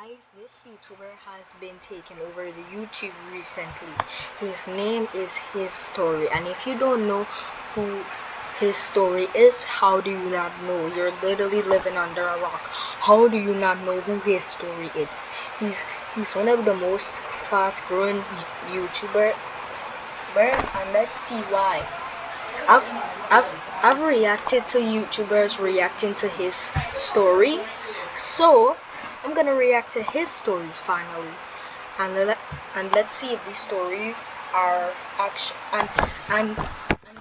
Guys, this YouTuber has been taking over the YouTube recently. His name is His Story, and if you don't know who His Story is, how do you not know? You're literally living under a rock. How do you not know who His Story is? He's one of the most fast-growing YouTubers, and let's see why. I've I've reacted to YouTubers reacting to his stories, so I'm gonna react to his stories finally, and let's see if these stories are actually and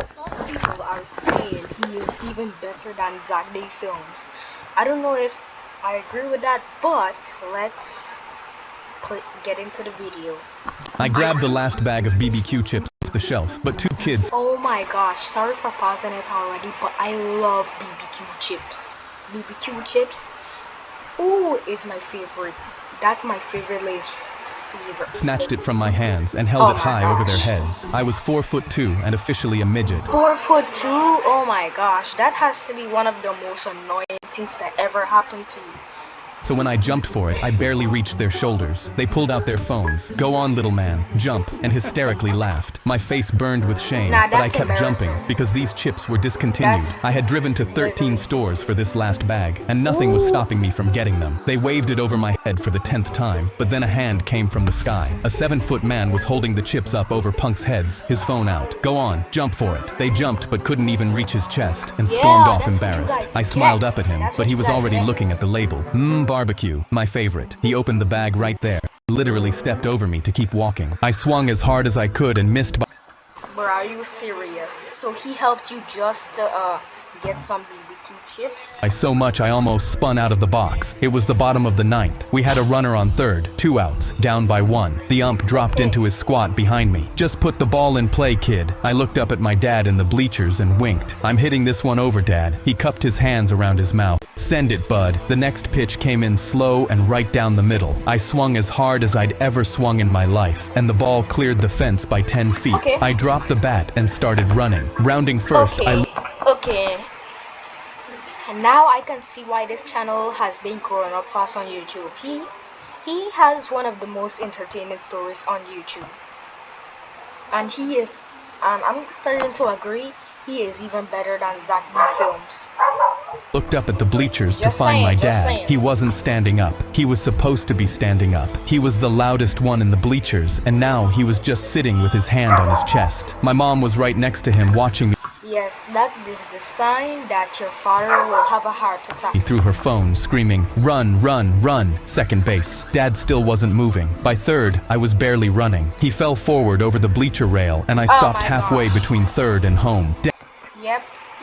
some people are saying he is even better than Zach Day Films. I don't know if I agree with that, but let's get into the video. I grabbed the last bag of BBQ chips off the shelf, but two kids. Oh my gosh, sorry for pausing it already, but I love BBQ chips. BBQ chips, ooh, is my favorite. That's my favorite Lay's flavor. Snatched it from my hands and held it high gosh. over their heads. I was 4'2" and officially a midget. 4'2"? Oh my gosh, that has to be one of the most annoying things that ever happened to you. So when I jumped for it, I barely reached their shoulders. They pulled out their phones. "Go on, little man, jump," and hysterically laughed. My face burned with shame, but I kept jumping because these chips were discontinued. I had driven to 13 stores for this last bag, and nothing was stopping me from getting them. They waved it over my head for the 10th time, but then a hand came from the sky. A 7-foot man was holding the chips up over punks' heads, his phone out. "Go on, jump for it." They jumped but couldn't even reach his chest and stormed off embarrassed. I smiled up at him, but he was already looking at the label. Barbecue, my favorite. He opened the bag right there, literally stepped over me to keep walking. I swung as hard as I could and missed by. Bro, are you serious? So he helped you just to get some BBQ chips? So much I almost spun out of the box. It was the bottom of the 9th. We had a runner on third, 2 outs, down by 1. The ump dropped into his squat behind me. "Just put the ball in play, kid." I looked up at my dad in the bleachers and winked. "I'm hitting this one over, Dad." He cupped his hands around his mouth. "Send it, bud." The next pitch came in slow and right down the middle. I swung as hard as I'd ever swung in my life, and the ball cleared the fence by 10 feet. I dropped the bat and started running. Rounding first, Okay. And now I can see why this channel has been growing up fast on YouTube. He has one of the most entertaining stories on YouTube. And I'm starting to agree, he is even better than Zach D Films. Looked up at the bleachers to find my dad. He wasn't standing up. He was supposed to be standing up. He was the loudest one in the bleachers, and now he was just sitting with his hand on his chest. My mom was right next to him watching me. Yes, that is the sign that your father will have a heart attack. Through her phone, screaming, "Run, run, run!" Second base. Dad still wasn't moving. By third, I was barely running. He fell forward over the bleacher rail, and I stopped halfway between third and home.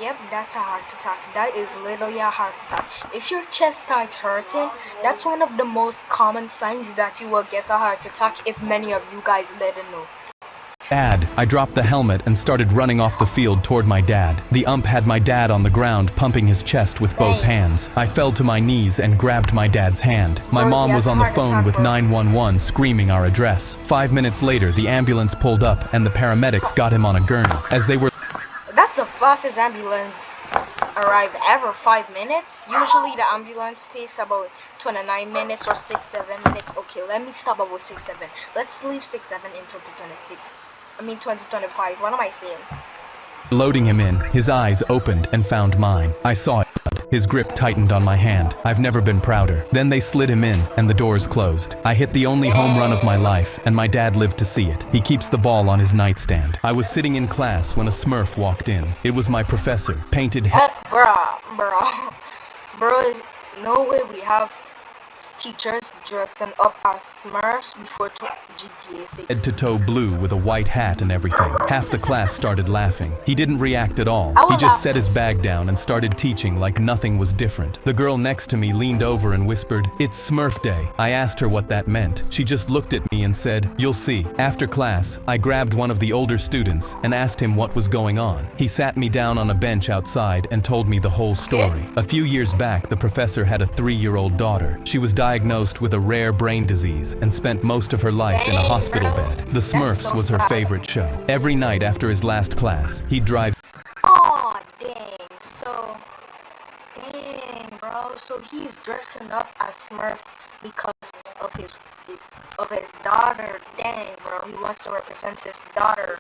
Yep, that's a heart attack. That is literally a heart attack. If your chest starts hurting, that's one of the most common signs that you will get a heart attack, if many of you guys didn't know. Dad! I dropped the helmet and started running off the field toward my dad. The ump had my dad on the ground, pumping his chest with both hands. I fell to my knees and grabbed my dad's hand. My mom was on the phone with 911 screaming our address. 5 minutes later, the ambulance pulled up and the paramedics got him on a gurney. As they were... That's the fastest ambulance arrive ever. 5 minutes? Usually the ambulance takes about 29 minutes or 6-7 minutes. Okay, let me stop about 6-7. Let's leave 6-7 in 2025. What am I saying? Loading him in, his eyes opened and found mine. I saw it. His grip tightened on my hand. I've never been prouder. Then they slid him in, and the doors closed. I hit the only home run of my life, and my dad lived to see it. He keeps the ball on his nightstand. I was sitting in class when a Smurf walked in. It was my professor, painted head. Bro, no way we have teachers dressing up as Smurfs before GTA 6. Head to toe blue with a white hat and everything. Half the class started laughing. He didn't react at all. He just set his bag down and started teaching like nothing was different. The girl next to me leaned over and whispered, "It's Smurf Day." I asked her what that meant. She just looked at me and said, "You'll see." After class, I grabbed one of the older students and asked him what was going on. He sat me down on a bench outside and told me the whole story. A few years back, the professor had a 3-year-old daughter. She was diagnosed with a rare brain disease and spent most of her life in a hospital bed. The Smurfs was her favorite show. Every night after his last class, he'd drive. Oh, dang, bro. So he's dressing up as Smurf because his daughter. Dang, bro, he wants to represent his daughter.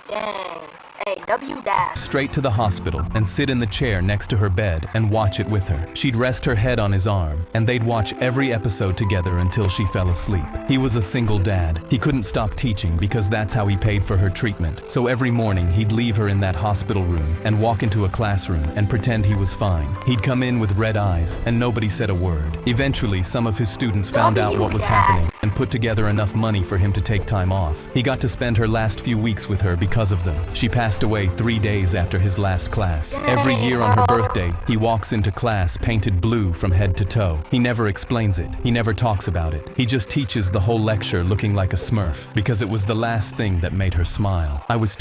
Dang. Hey, W dad. Straight to the hospital and sit in the chair next to her bed and watch it with her. She'd rest her head on his arm and they'd watch every episode together until she fell asleep. He was a single dad. He couldn't stop teaching because that's how he paid for her treatment. So every morning he'd leave her in that hospital room and walk into a classroom and pretend he was fine. He'd come in with red eyes and nobody said a word. Eventually, some of his students found out what was happening and put together enough money for him to take time off. He got to spend her last few weeks with her because of them. She passed away 3 days after his last class. Every year on her birthday, he walks into class painted blue from head to toe. He never explains it. He never talks about it. He just teaches the whole lecture looking like a Smurf because it was the last thing that made her smile. I was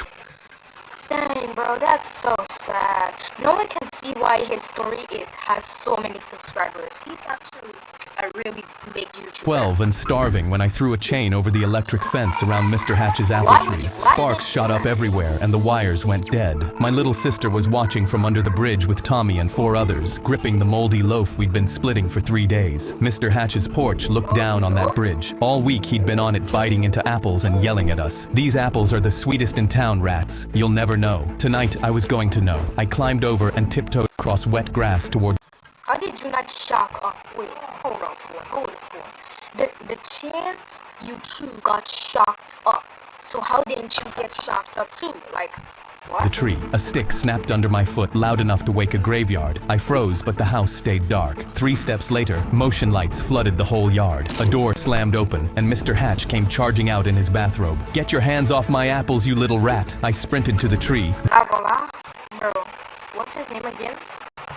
Dang, bro, that's so sad. No one can see why his story has so many subscribers. He's actually a really big YouTuber. 12 and starving when I threw a chain over the electric fence around Mr. Hatch's apple tree. Sparks shot up everywhere and the wires went dead. My little sister was watching from under the bridge with Tommy and 4 others, gripping the moldy loaf we'd been splitting for 3 days. Mr. Hatch's porch looked down on that bridge. All week he'd been on it biting into apples and yelling at us. These apples are the sweetest in town, rats. You'll never know. Tonight I was going to know. I climbed over and tiptoed across wet grass toward. How did you not shock up? Wait, hold on for it, hold it for it. The chain you chewed got shocked up. So how didn't you get shocked up too? Like, what? The tree. A stick snapped under my foot loud enough to wake a graveyard. I froze, but the house stayed dark. 3 steps later, motion lights flooded the whole yard. A door slammed open, and Mr. Hatch came charging out in his bathrobe. Get your hands off my apples, you little rat. I sprinted to the tree. Bro, what's his name again?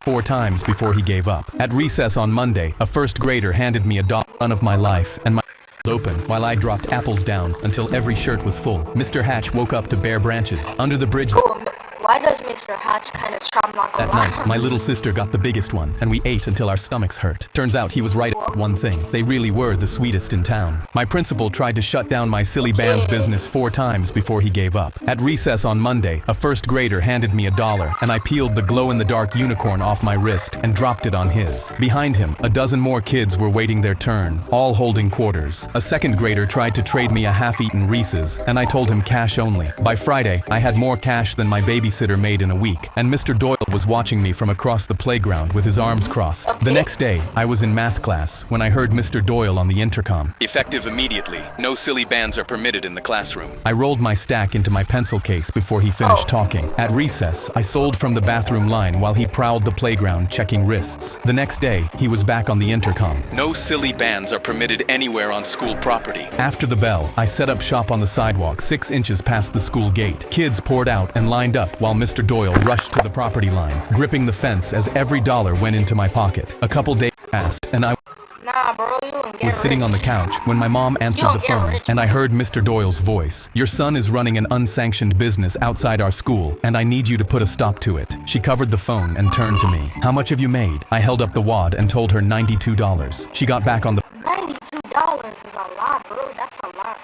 4 times before he gave up. At recess on Monday, a first grader handed me a run of my life, and my open while I dropped apples down until every shirt was full. Mr. Hatch woke up to bare branches under the bridge. Why does Mr. Hatch kind of chop like That night, my little sister got the biggest one, and we ate until our stomachs hurt. Turns out he was right about one thing. They really were the sweetest in town. My principal tried to shut down my silly band's business 4 times before he gave up. At recess on Monday, a first grader handed me $1, and I peeled the glow-in-the-dark unicorn off my wrist and dropped it on his. Behind him, a dozen more kids were waiting their turn, all holding quarters. A second grader tried to trade me a half-eaten Reese's, and I told him cash only. By Friday, I had more cash than my babysitter made in a week, and Mr. Doyle was watching me from across the playground with his arms crossed. The next day, I was in math class when I heard Mr. Doyle on the intercom. Effective immediately. No silly bands are permitted in the classroom. I rolled my stack into my pencil case before he finished talking. At recess, I sold from the bathroom line while he prowled the playground checking wrists. The next day, he was back on the intercom. No silly bands are permitted anywhere on school property. After the bell, I set up shop on the sidewalk 6 inches past the school gate. Kids poured out and lined up while Mr. Doyle rushed to the property line, gripping the fence as every dollar went into my pocket. A couple days passed, and I was sitting on the couch when my mom answered the phone, and I heard Mr. Doyle's voice. Your son is running an unsanctioned business outside our school, and I need you to put a stop to it. She covered the phone and turned to me. How much have you made? I held up the wad and told her $92. She got back on the... $92 is a lot, bro. That's a lot.